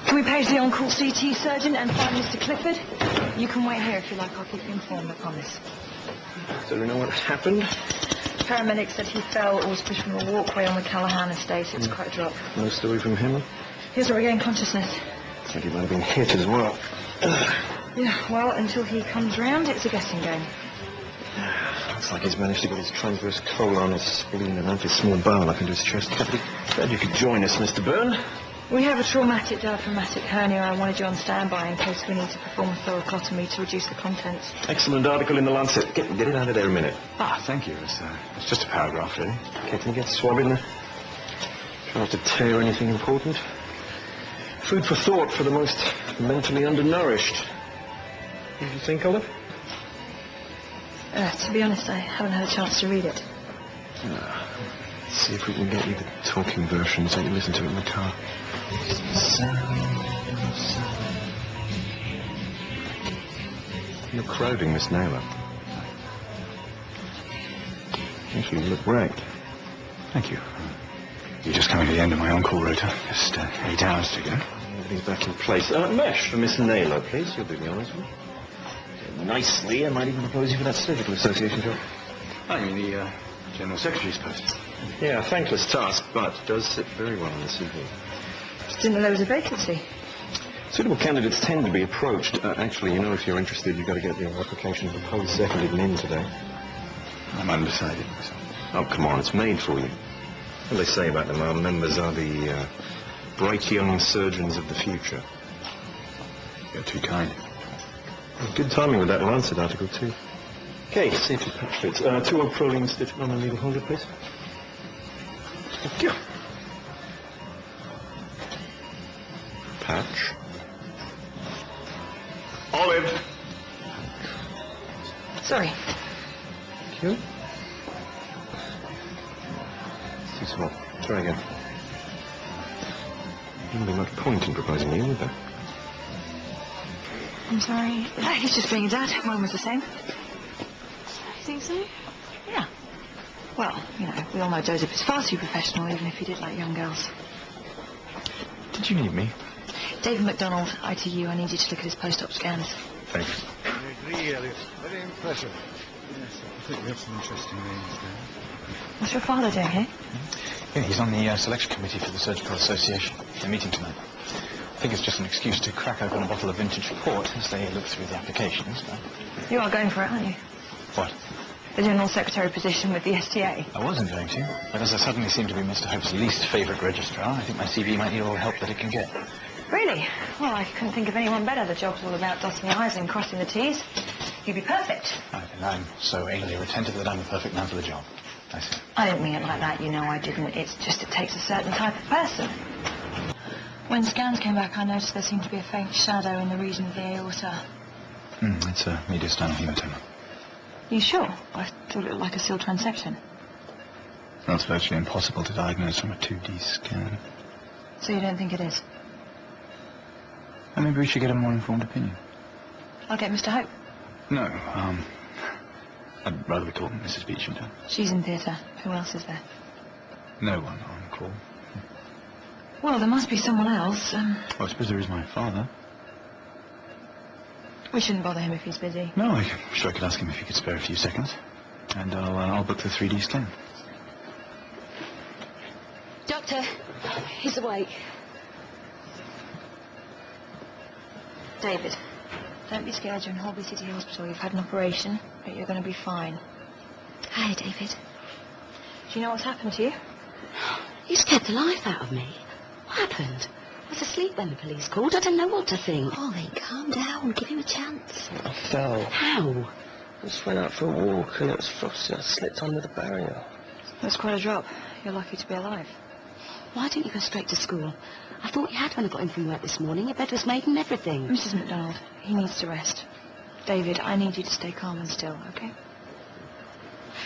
Can we page the on-call CT surgeon and find Mr. Clifford? You can wait here if you like. I'll keep you informed, I promise. Do we know what happened? Paramedic said he fell or was pushed from a walkway on the Callahan estate. It's quite a drop. No story from him? He hasn't regained consciousness. I think he might have been hit as well. Yeah, well, until he comes round, it's a guessing game. Looks like he's managed to get his transverse colon, his spleen, and half his small bowel up into his chest cavity. Glad you could join us, Mr. Byrne. We have a traumatic diaphragmatic hernia. I wanted you on standby in case we need to perform a thoracotomy to reduce the contents. Excellent article in the Lancet. Get it out of there a minute. Ah, thank you. It's just a paragraph, really. Okay, can you get a swab in there? Try not to tear anything important. Food for thought for the most mentally undernourished. What do you think, Olive? To be honest, I haven't had a chance to read it. Let's see if we can get you the talking version so you can listen to it in the car. You're crowding, Miss Naylor. Actually, you look wrecked. Thank you. You're just coming to the end of my on-call rota. Just 8 hours to go. Everything's back in place. Mesh for Miss Naylor, please. You'll do the honours with. Nicely, I might even propose you for that surgical association job. I mean, the General Secretary's post. Yeah, a thankless task, but does sit very well on the CV. Just didn't know there was a vacancy. Suitable candidates tend to be approached. Actually, you know, if you're interested, you've got to get your application proposed, seconded, and in today. I'm undecided myself. Oh, come on, it's made for you. What they say about them, our members are the bright young surgeons of the future. You're too kind. Good timing with that Lancet article, too. Okay, see if your patch fits. 2 old proline stitch on the needle holder, please. Thank you. Patch. Olive. Sorry. Thank you. Too small. Try again. Wouldn't be much point in proposing you, would there? I'm sorry. He's just being a dad. Mine was the same. You think so? Yeah. Well, you know, we all know Joseph is far too professional, even if he did like young girls. Did you need me? David MacDonald, ITU. I need you to look at his post-op scans. Thanks. I agree, Elliot. Very impressive. Yes, I think we have some interesting names there. What's your father doing here? Yeah, he's on the selection committee for the Surgical Association. They're meeting tonight. I think it's just an excuse to crack open a bottle of vintage port as they look through the applications. You are going for it, aren't you? What? The General Secretary position with the STA. I wasn't going to, but as I suddenly seem to be Mr. Hope's least favourite registrar, I think my CV might need all the help that it can get. Really? Well, I couldn't think of anyone better. The job's all about dotting the I's and crossing the T's. You'd be perfect. And I'm so anally retentive that I'm the perfect man for the job. I see. I didn't mean it like that, you know I didn't. It's just it takes a certain type of person. When scans came back, I noticed there seemed to be a faint shadow in the region of the aorta. It's a mediastinal hematoma. You sure? I thought it looked like a sealed transection. Well, it's virtually impossible to diagnose from a 2D scan. So you don't think it is? Well, maybe we should get a more informed opinion. I'll get Mr. Hope. No, I'd rather we call Mrs. Beechington. She's in theatre. Who else is there? No one on call. Well, there must be someone else. Well, I suppose there is my father. We shouldn't bother him if he's busy. No, I'm sure I could ask him if he could spare a few seconds. And I'll book the 3D scan. Doctor, he's awake. David, don't be scared. You're in Holby City Hospital. You've had an operation, but you're going to be fine. Hi, David. Do you know what's happened to you? You scared the life out of me. What happened? I was asleep when the police called. I don't know what to think. Holly, calm down. Give him a chance. I fell. How? I just went out for a walk and it was frosty. I slipped under the barrier. That's quite a drop. You're lucky to be alive. Why didn't you go straight to school? I thought you had when I got in from work this morning. Your bed was made and everything. Mrs. MacDonald, he needs to rest. David, I need you to stay calm and still, okay?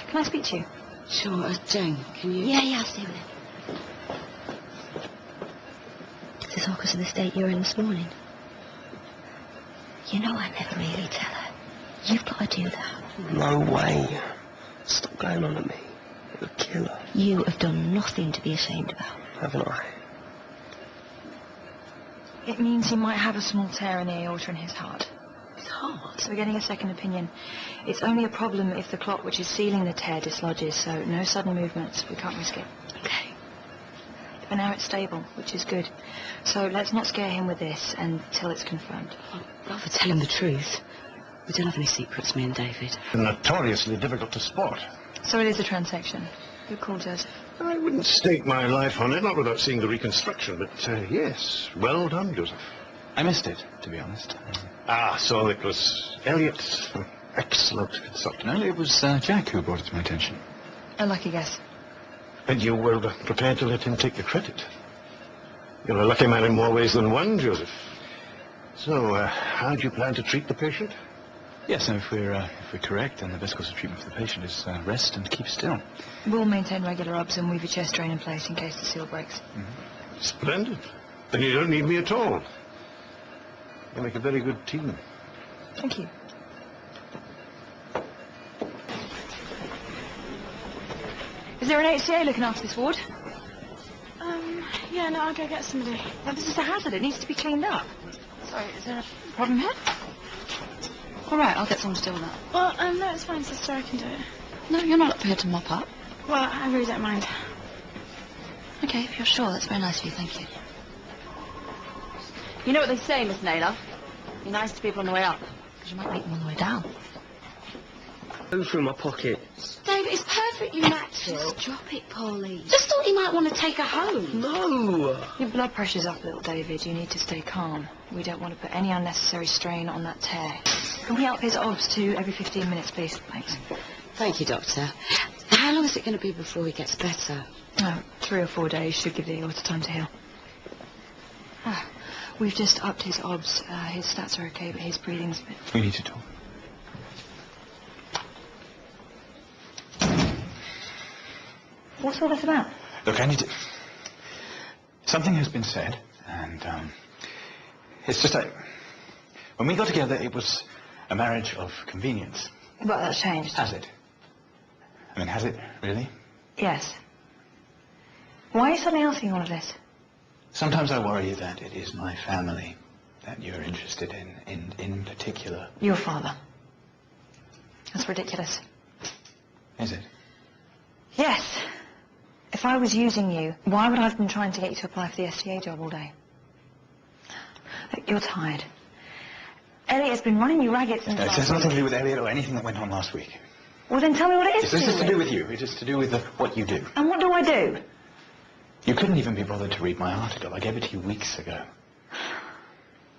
Can I speak to you? Sure. Jane, can you... Yeah, I'll stay with him. Is this all because of the state you were in this morning? You know I never really tell her. You've got to do that. No way. Stop going on at me. It'll kill her. You have done nothing to be ashamed about. Haven't I? It means he might have a small tear in the aorta in his heart. His heart? So we're getting a second opinion. It's only a problem if the clot which is sealing the tear dislodges, so no sudden movements. We can't risk it. Okay. For now it's stable, which is good. So let's not scare him with this until it's confirmed. I'd rather tell him the truth. We don't have any secrets, me and David. Notoriously difficult to spot. So it is a transection. Good call, Joseph. I wouldn't stake my life on it, not without seeing the reconstruction, but yes, well done, Joseph. I missed it, to be honest. So it was Elliot. Excellent consultant. No, it was Jack who brought it to my attention. A lucky guess. And you were prepared to let him take the credit. You're a lucky man in more ways than one, Joseph. So, how do you plan to treat the patient? Yes, and if we're correct, then the best course of treatment for the patient is rest and keep still. We'll maintain regular obs and weave a chest drain in place in case the seal breaks. Splendid. Then you don't need me at all. You make a very good team. Thank you. Is there an HCA looking after this ward? Yeah, no, I'll go get somebody. No, this is a hazard. It needs to be cleaned up. Sorry, is there a problem here? All right, I'll get someone to deal with that. Well, no, it's fine, sister. I can do it. No, you're not up here to mop up. Well, I really don't mind. Okay, if you're sure, that's very nice of you. Thank you. You know what they say, Miss Naylor? Be nice to people on the way up, because you might meet them on the way down. Go through my pocket. David, it's perfectly natural. Just drop it, Polly. Just thought you might want to take her home. No! Your blood pressure's up a little, David. You need to stay calm. We don't want to put any unnecessary strain on that tear. Can we up his obs to every 15 minutes, please? Thanks. Thank you, Doctor. How long is it going to be before he gets better? Oh, 3 or 4 days should give the aorta time to heal. We've just upped his obs. His stats are okay, but his breathing's a bit... We need to talk. What's all this about? Look, I need to... Something has been said, and it's just like... When we got together, it was a marriage of convenience. But that's changed. Has it? I mean, has it, really? Yes. Why are you suddenly asking all of this? Sometimes I worry that it is my family that you're interested in particular. Your father. That's ridiculous. Is it? Yes. If I was using you, why would I have been trying to get you to apply for the SCA job all day? Look, you're tired. Elliot's been running you ragged since It last has nothing to week. do with Elliot or anything that went on last week. Well, then tell me what it is. This is to do with you. It is to do with what you do. And what do I do? You couldn't even be bothered to read my article. I gave it to you weeks ago.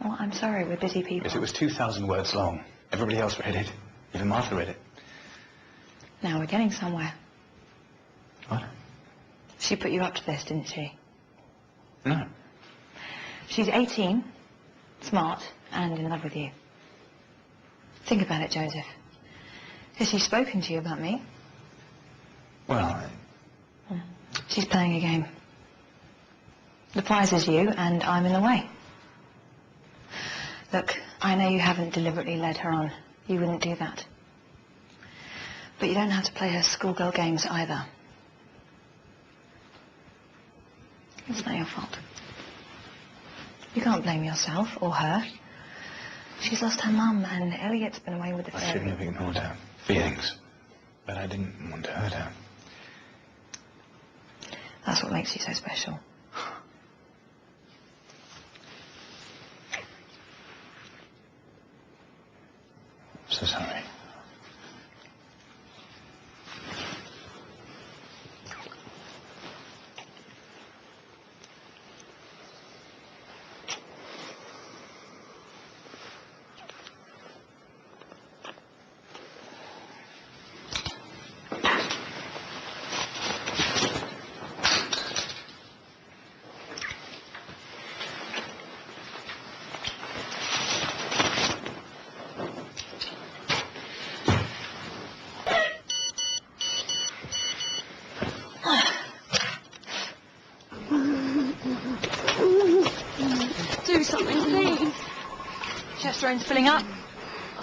Well, I'm sorry, we're busy people. Yes, it was 2,000 words long. Everybody else read it. Even Martha read it. Now we're getting somewhere. What? She put you up to this, didn't she? No. She's 18, smart, and in love with you. Think about it, Joseph. Has she spoken to you about me? Well, She's playing a game. The prize is you, and I'm in the way. Look, I know you haven't deliberately led her on. You wouldn't do that. But you don't have to play her schoolgirl games either. It's not your fault. You can't blame yourself or her. She's lost her mum, and Elliot's been away with the I fairy. shouldn't have ignored her feelings. But I didn't want to hurt her. That's what makes you so special. So sorry. Do something, please. Chest drain's filling up.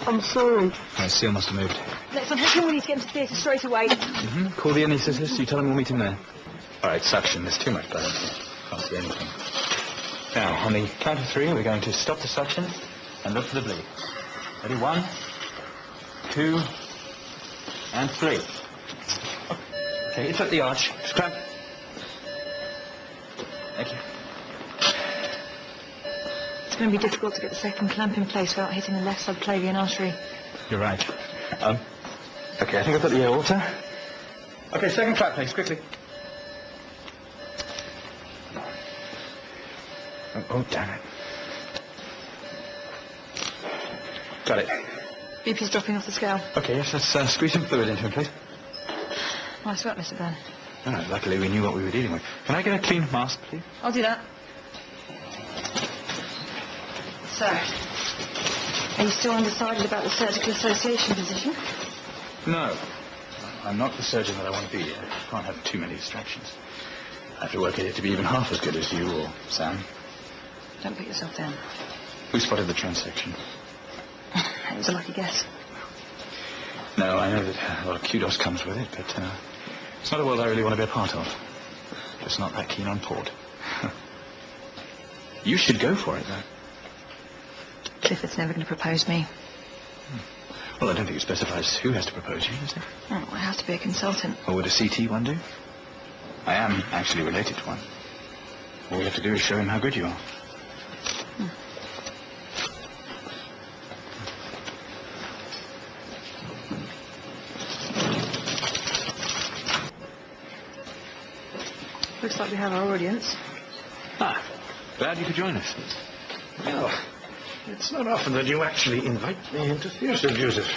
I'm sorry. The seal must have moved. Let's unhook him. We need to get him to theatre straight away. Call the anaesthetist. You tell him we'll meet him there. All right, suction. There's too much blood. Can't see anything. Now, on the count of 3, we're going to stop the suction and look for the bleed. Ready? 1, 2, and 3. Okay, it's at the arch. Just clamp. Thank you. It's going to be difficult to get the second clamp in place without hitting the left subclavian artery. You're right. Okay, I think I've got the aorta. Okay, second clamp, please, quickly. Oh, damn it. Got it. BP's dropping off the scale. Okay, yes, let's squeeze some fluid into him, please. Nice work, Mr. Byrne. Oh, luckily we knew what we were dealing with. Can I get a clean mask, please? I'll do that. So, are you still undecided about the surgical association position? No. I'm not the surgeon that I want to be. I can't have too many distractions. I have to work at it to be even half as good as you or Sam. Don't put yourself down. Who spotted the transection? It was a lucky guess. No, I know that a lot of kudos comes with it, but it's not a world I really want to be a part of. Just not that keen on port. You should go for it, though. Clifford's never going to propose me. Well, I don't think it specifies who has to propose you, does it? Oh, I have to be a consultant. Or would a CT one do? I am actually related to one. All we have to do is show him how good you are. Looks like we have our audience. Ah, glad you could join us. Well, it's not often that you actually invite me into theatre, Joseph.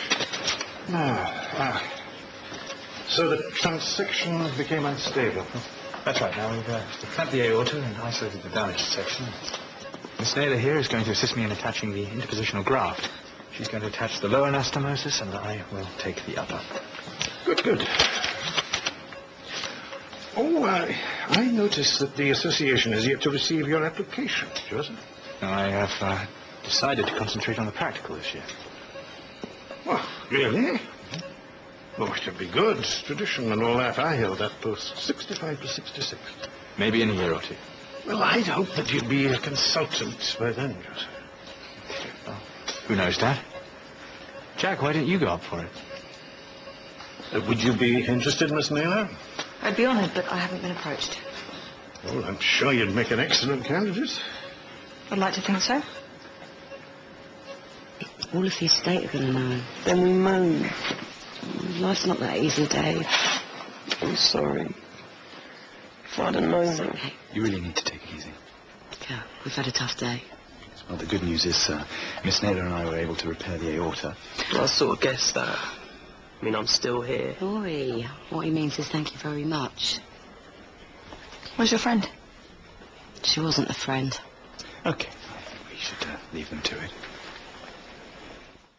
So the transection became unstable. That's right. Now we've clamped the aorta and isolated the damaged section. Miss Naylor here is going to assist me in attaching the interpositional graft. She's going to attach the lower anastomosis, and I will take the upper. Good. Oh, I noticed that the association has yet to receive your application, Joseph. I have decided to concentrate on the practical this year. Oh, really? Oh, it should be good. Tradition and all that. I held that post 65 to 66. Maybe in a year or two. Well, I'd hope that you'd be a consultant by then, Joseph. Well, who knows, Dad? Jack, why didn't you go up for it? Would you be interested, Miss Naylor? I'd be honoured, but I haven't been approached. Well, I'm sure you'd make an excellent candidate. I'd like to think so. All of the estate are going to know. Then we move. Life's not that easy, Dave. I'm sorry. If I'd have known. Okay. You really need to take it easy. Yeah, we've had a tough day. Well, the good news is Miss Naylor and I were able to repair the aorta. I sort of guessed that. I mean, I'm still here. Oi, what he means is thank you very much. Where's your friend? She wasn't a friend. Okay, I think we should leave them to it.